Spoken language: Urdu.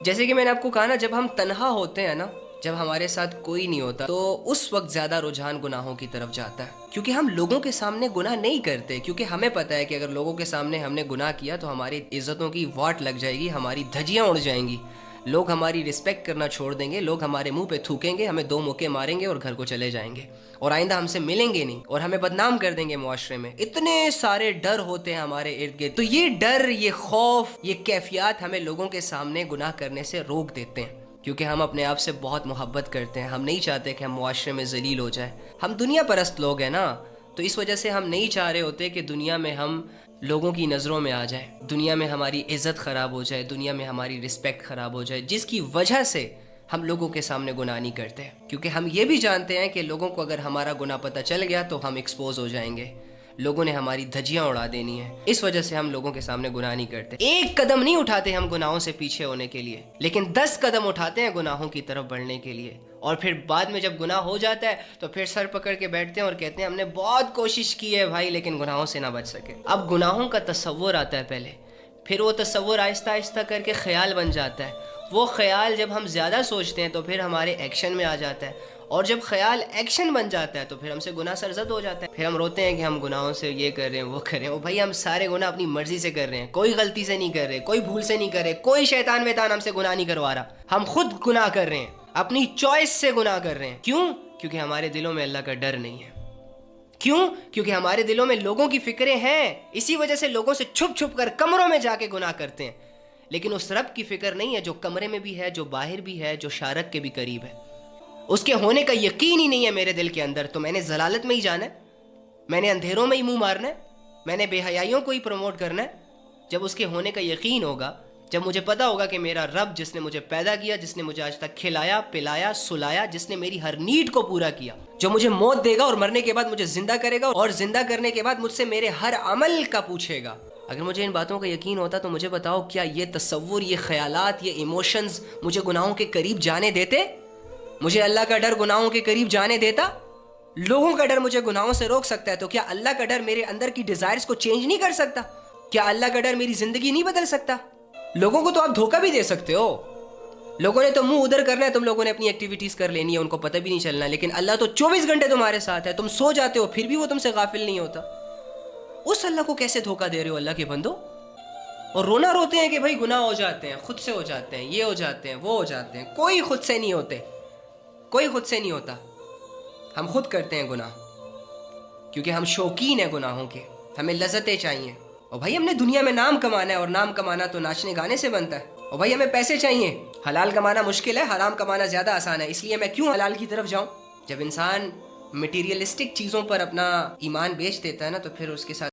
جیسے کہ میں نے آپ کو کہا نا، جب ہم تنہا ہوتے ہیں نا، جب ہمارے ساتھ کوئی نہیں ہوتا، تو اس وقت زیادہ رجحان گناہوں کی طرف جاتا ہے، کیونکہ ہم لوگوں کے سامنے گناہ نہیں کرتے، کیونکہ ہمیں پتہ ہے کہ اگر لوگوں کے سامنے ہم نے گناہ کیا تو ہماری عزتوں کی واٹ لگ جائے گی، ہماری دھجیاں اڑ جائیں گی، لوگ ہماری رسپیکٹ کرنا چھوڑ دیں گے، لوگ ہمارے منہ پہ تھوکیں گے، ہمیں 2 موقع ماریں گے اور گھر کو چلے جائیں گے، اور آئندہ ہم سے ملیں گے نہیں، اور ہمیں بدنام کر دیں گے معاشرے میں۔ اتنے سارے ڈر ہوتے ہیں ہمارے ارد گرد، تو یہ ڈر، یہ خوف، یہ کیفیات ہمیں لوگوں کے سامنے گناہ کرنے سے روک دیتے ہیں، کیونکہ ہم اپنے آپ سے بہت محبت کرتے ہیں، ہم نہیں چاہتے کہ ہم معاشرے میں ذلیل ہو جائیں، ہم دنیا پرست لوگ ہیں نا، تو اس وجہ سے ہم نہیں چاہ رہے ہوتے کہ دنیا میں ہم لوگوں کی نظروں میں آ جائیں، دنیا میں ہماری عزت خراب ہو جائے، دنیا میں ہماری رسپیکٹ خراب ہو جائے، جس کی وجہ سے ہم لوگوں کے سامنے گناہ نہیں کرتے، کیونکہ ہم یہ بھی جانتے ہیں کہ لوگوں کو اگر ہمارا گناہ پتہ چل گیا تو ہم ایکسپوز ہو جائیں گے، لوگوں نے ہماری دھجیاں اڑا دینی ہیں، اس وجہ سے ہم لوگوں کے سامنے گناہ نہیں کرتے۔ ایک قدم نہیں اٹھاتے ہم گناہوں سے پیچھے ہونے کے لیے، لیکن 10 قدم اٹھاتے ہیں گناہوں کی طرف بڑھنے کے لیے، اور پھر بعد میں جب گناہ ہو جاتا ہے تو پھر سر پکڑ کے بیٹھتے ہیں اور کہتے ہیں ہم نے بہت کوشش کی ہے بھائی، لیکن گناہوں سے نہ بچ سکے۔ اب گناہوں کا تصور آتا ہے پہلے، پھر وہ تصور آہستہ آہستہ کر کے خیال بن جاتا ہے، وہ خیال جب ہم زیادہ سوچتے ہیں تو پھر ہمارے ایکشن میں آ جاتا ہے، اور جب خیال ایکشن بن جاتا ہے تو پھر ہم سے گناہ سرزد ہو جاتا ہے، پھر ہم روتے ہیں کہ ہم گناہوں سے یہ کر رہے ہیں وہ کر رہے ہیں۔ بھائی ہم سارے گناہ اپنی مرضی سے کر رہے ہیں، کوئی غلطی سے نہیں کر رہے، کوئی بھول سے نہیں کر رہے، کوئی شیطان ویطان ہم سے گناہ نہیں کروا رہا، ہم خود گناہ کر رہے ہیں، اپنی چوائس سے گناہ کر رہے ہیں۔ کیوں؟ کیونکہ ہمارے دلوں میں اللہ کا ڈر نہیں ہے۔ کیوں؟ کیونکہ ہمارے دلوں میں لوگوں کی فکریں ہیں، اسی وجہ سے لوگوں سے چھپ چھپ کر کمروں میں جا کے گناہ کرتے ہیں، لیکن اس رب کی فکر نہیں ہے جو کمرے میں بھی ہے، جو باہر بھی ہے، جو شارک کے بھی قریب ہے، اس کے ہونے کا یقین ہی نہیں ہے میرے دل کے اندر، تو میں نے ضلالت میں ہی جانا ہے، میں نے اندھیروں میں ہی منہ مارنا ہے، میں نے بے حیائیوں کو ہی پروموٹ کرنا ہے۔ جب اس کے ہونے کا یقین ہوگا، جب مجھے پتا ہوگا کہ میرا رب جس نے مجھے پیدا کیا، جس نے مجھے آج تک کھلایا پلایا سلایا، جس نے میری ہر نیڈ کو پورا کیا، جو مجھے موت دے گا اور مرنے کے بعد مجھے زندہ کرے گا، اور زندہ کرنے کے بعد مجھ سے میرے ہر عمل کا پوچھے گا، اگر مجھے ان باتوں کا یقین ہوتا تو مجھے بتاؤ کیا یہ تصور، یہ خیالات، یہ ایموشنز مجھے گناہوں کے قریب جانے دیتے؟ مجھے اللہ کا ڈر گناہوں کے قریب جانے دیتا؟ لوگوں کا ڈر مجھے گناہوں سے روک سکتا ہے، تو کیا اللہ کا ڈر میرے اندر کی ڈیزائرز کو چینج نہیں کر سکتا؟ کیا اللہ کا ڈر میری زندگی نہیں بدل سکتا؟ لوگوں کو تو آپ دھوکہ بھی دے سکتے ہو، لوگوں نے تو منہ ادھر کرنا ہے، تم لوگوں نے اپنی ایکٹیویٹیز کر لینی ہے، ان کو پتہ بھی نہیں چلنا، لیکن اللہ تو 24 گھنٹے تمہارے ساتھ ہے، تم سو جاتے ہو پھر بھی وہ تم سے غافل نہیں ہوتا۔ اس اللہ کو کیسے دھوکہ دے رہے ہو اللہ کے بندو؟ اور رونا روتے ہیں کہ بھائی گناہ ہو جاتے ہیں، خود سے ہو جاتے ہیں، یہ ہو جاتے ہیں، وہ ہو جاتے ہیں، کوئی خود سے نہیں ہوتے، کوئی خود سے نہیں ہوتا، ہم خود کرتے ہیں گناہ، کیونکہ ہم شوقین ہیں گناہوں کے، ہمیں لذتیں چاہیے، اور بھائی ہم نے دنیا میں نام کمانا ہے، اور نام کمانا تو ناچنے گانے سے بنتا ہے، اور بھائی ہمیں پیسے چاہیے، حلال کمانا مشکل ہے، حرام کمانا زیادہ آسان ہے، اس لیے میں کیوں حلال کی طرف جاؤں؟ جب انسان مٹیریلسٹک چیزوں پر اپنا ایمان بیچ دیتا ہے نا، تو پھر اس کے ساتھ